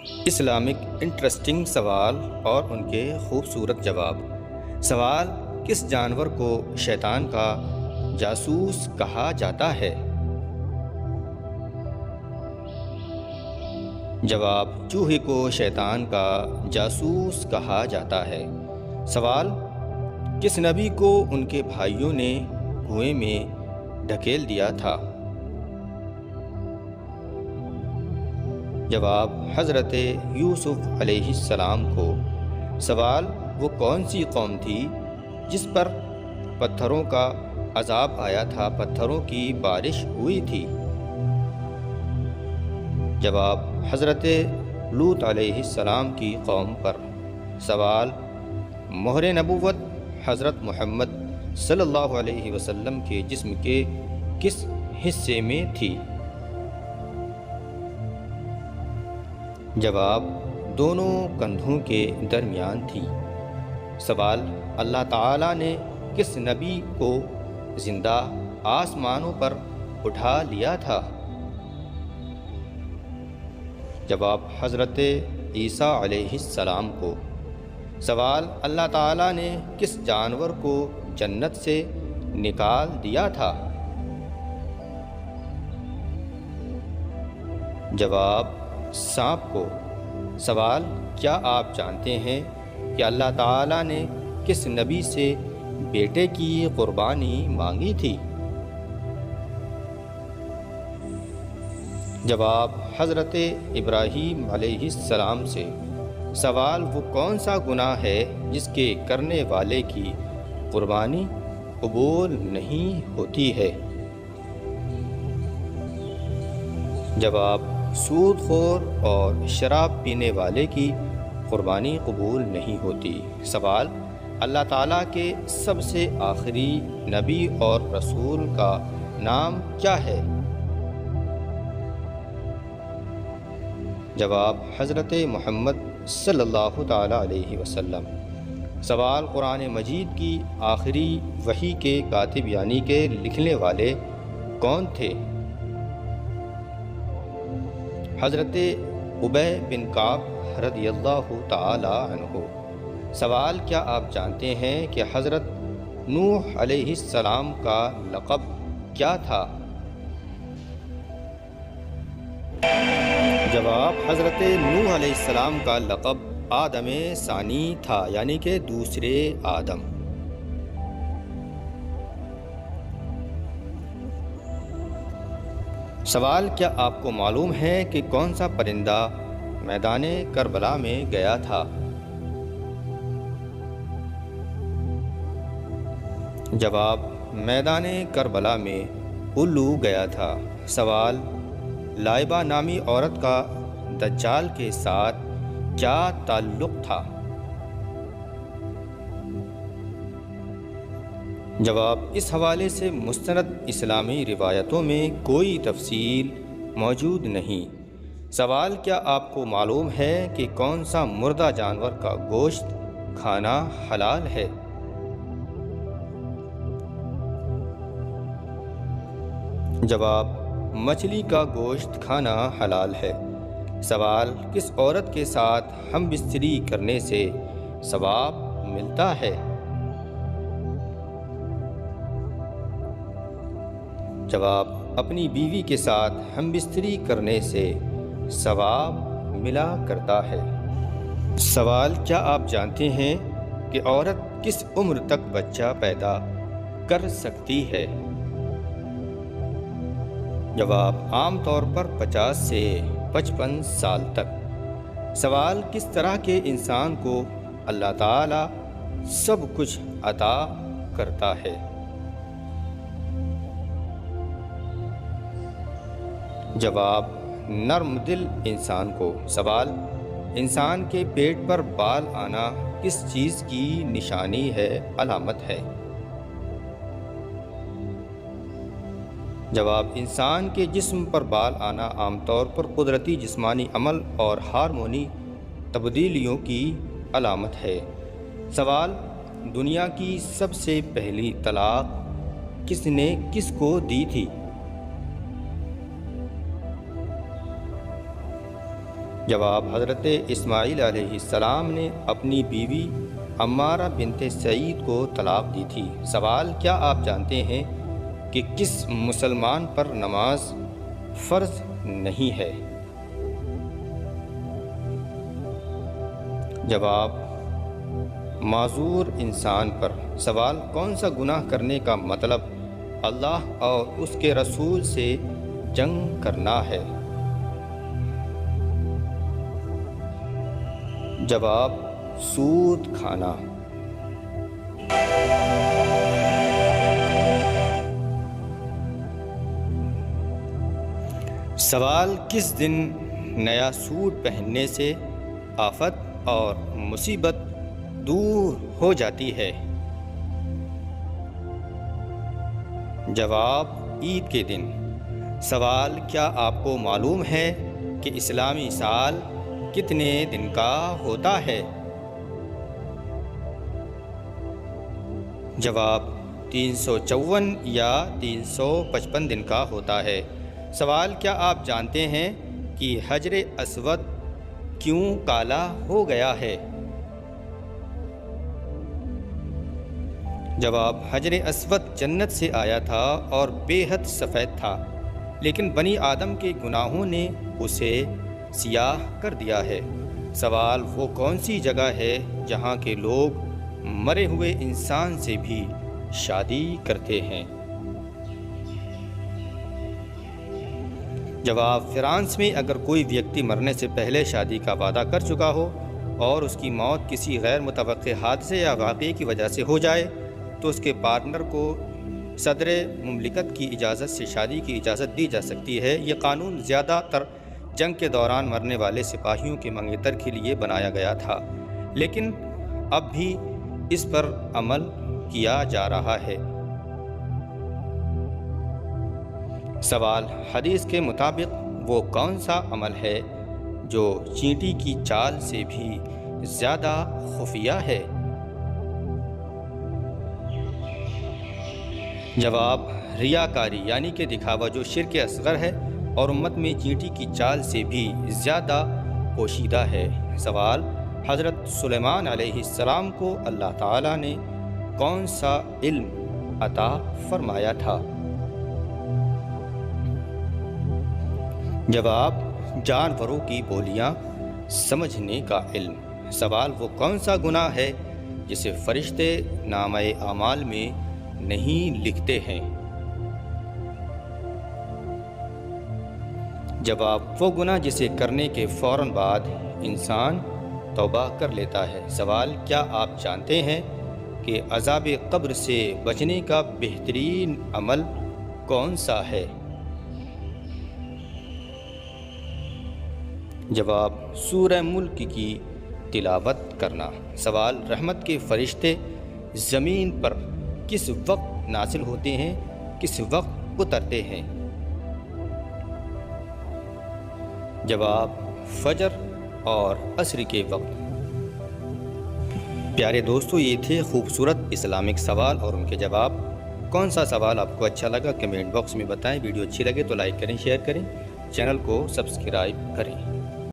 Islamic interesting سوال اور ان کے خوبصورت جواب۔ سوال: کس جانور کو شیطان کا جاسوس کہا جاتا ہے؟ جواب: چوہے کو شیطان کا جاسوس کہا جاتا ہے۔ سوال: کس نبی کو ان کے بھائیوں نے کنویں میں دھکیل دیا تھا؟ جواب: حضرت یوسف علیہ السلام کو۔ سوال: وہ کون سی قوم تھی جس پر پتھروں کا عذاب آیا تھا، پتھروں کی بارش ہوئی تھی؟ جواب: حضرت لوط علیہ السلام کی قوم پر۔ سوال: مہر نبوت حضرت محمد صلی اللہ علیہ وسلم کے جسم کے کس حصے میں تھی؟ جواب: دونوں کندھوں کے درمیان تھی۔ سوال: اللہ تعالیٰ نے کس نبی کو زندہ آسمانوں پر اٹھا لیا تھا؟ جواب: حضرت عیسیٰ علیہ السلام کو۔ سوال: اللہ تعالیٰ نے کس جانور کو جنت سے نکال دیا تھا؟ جواب: سانپ کو۔ سوال: کیا آپ جانتے ہیں کہ اللہ تعالیٰ نے کس نبی سے بیٹے کی قربانی مانگی تھی؟ جواب: حضرت ابراہیم علیہ السلام سے۔ سوال: وہ کون سا گناہ ہے جس کے کرنے والے کی قربانی قبول نہیں ہوتی ہے؟ جواب: سود خور اور شراب پینے والے کی قربانی قبول نہیں ہوتی۔ سوال: اللہ تعالیٰ کے سب سے آخری نبی اور رسول کا نام کیا ہے؟ جواب: حضرت محمد صلی اللہ تعالیٰ علیہ وسلم۔ سوال: قرآن مجید کی آخری وحی کے کاتب یعنی کہ لکھنے والے کون تھے؟ حضرت ابی بن کعب رضی اللہ تعالی عنہ۔ سوال: کیا آپ جانتے ہیں کہ حضرت نوح علیہ السلام کا لقب کیا تھا؟ جواب: حضرت نوح علیہ السلام کا لقب آدم ثانی تھا، یعنی کہ دوسرے آدم۔ سوال: کیا آپ کو معلوم ہے کہ کون سا پرندہ میدان کربلا میں گیا تھا؟ جواب: میدان کربلا میں الو گیا تھا۔ سوال: لائبہ نامی عورت کا دجال کے ساتھ کیا تعلق تھا؟ جواب: اس حوالے سے مستند اسلامی روایتوں میں کوئی تفصیل موجود نہیں۔ سوال: کیا آپ کو معلوم ہے کہ کون سا مردہ جانور کا گوشت کھانا حلال ہے؟ جواب: مچھلی کا گوشت کھانا حلال ہے۔ سوال: کس عورت کے ساتھ ہم بستری کرنے سے ثواب ملتا ہے؟ جواب: اپنی بیوی کے ساتھ ہم بستری کرنے سے ثواب ملا کرتا ہے۔ سوال: کیا آپ جانتے ہیں کہ عورت کس عمر تک بچہ پیدا کر سکتی ہے؟ جواب: عام طور پر 50 سے 55 سال تک۔ سوال: کس طرح کے انسان کو اللہ تعالیٰ سب کچھ عطا کرتا ہے؟ جواب: نرم دل انسان کو۔ سوال: انسان کے پیٹ پر بال آنا کس چیز کی نشانی ہے، علامت ہے؟ جواب: انسان کے جسم پر بال آنا عام طور پر قدرتی جسمانی عمل اور ہارمونی تبدیلیوں کی علامت ہے۔ سوال: دنیا کی سب سے پہلی طلاق کس نے کس کو دی تھی؟ جواب: حضرت اسماعیل علیہ السلام نے اپنی بیوی عمارہ بنت سعید کو طلاق دی تھی۔ سوال: کیا آپ جانتے ہیں کہ کس مسلمان پر نماز فرض نہیں ہے؟ جواب: معذور انسان پر۔ سوال: کون سا گناہ کرنے کا مطلب اللہ اور اس کے رسول سے جنگ کرنا ہے؟ جواب: سود کھانا۔ سوال: کس دن نیا سوٹ پہننے سے آفت اور مصیبت دور ہو جاتی ہے؟ جواب: عید کے دن۔ سوال: کیا آپ کو معلوم ہے کہ اسلامی سال کتنے دن کا ہوتا ہے؟ جواب: 354 یا 355 دن کا ہوتا ہے۔ سوال: کیا آپ جانتے ہیں کہ حجر اسود کیوں کالا ہو گیا ہے؟ جواب: حجر اسود جنت سے آیا تھا اور بے حد سفید تھا، لیکن بنی آدم کے گناہوں نے اسے سیاہ کر دیا ہے۔ سوال: وہ کون سی جگہ ہے جہاں کے لوگ مرے ہوئے انسان سے بھی شادی کرتے ہیں؟ جواب: فرانس میں اگر کوئی ویکتی مرنے سے پہلے شادی کا وعدہ کر چکا ہو اور اس کی موت کسی غیر متوقع حادثے یا واقعے کی وجہ سے ہو جائے تو اس کے پارٹنر کو صدر مملکت کی اجازت سے شادی کی اجازت دی جا سکتی ہے۔ یہ قانون زیادہ تر جنگ کے دوران مرنے والے سپاہیوں کے منگیتر کے لیے بنایا گیا تھا، لیکن اب بھی اس پر عمل کیا جا رہا ہے۔ سوال: حدیث کے مطابق وہ کون سا عمل ہے جو چینٹی کی چال سے بھی زیادہ خفیہ ہے؟ جواب: ریاکاری یعنی کہ دکھاوا، جو شرک اصغر ہے اور امت میں چینٹی کی چال سے بھی زیادہ پوشیدہ ہے۔ سوال: حضرت سلیمان علیہ السلام کو اللہ تعالیٰ نے کون سا علم عطا فرمایا تھا؟ جواب: جانوروں کی بولیاں سمجھنے کا علم۔ سوال: وہ کون سا گناہ ہے جسے فرشتے نامہ اعمال میں نہیں لکھتے ہیں؟ جواب: وہ گناہ جسے کرنے کے فوراً بعد انسان توبہ کر لیتا ہے۔ سوال: کیا آپ جانتے ہیں کہ عذاب قبر سے بچنے کا بہترین عمل کون سا ہے؟ جواب: سورہ ملک کی تلاوت کرنا۔ سوال: رحمت کے فرشتے زمین پر کس وقت نازل ہوتے ہیں، کس وقت اترتے ہیں؟ جواب: فجر اور عصر کے وقت۔ پیارے دوستو، یہ تھے خوبصورت اسلامک سوال اور ان کے جواب۔ کون سا سوال آپ کو اچھا لگا کمنٹ باکس میں بتائیں۔ ویڈیو اچھی لگے تو لائک کریں، شیئر کریں، چینل کو سبسکرائب کریں۔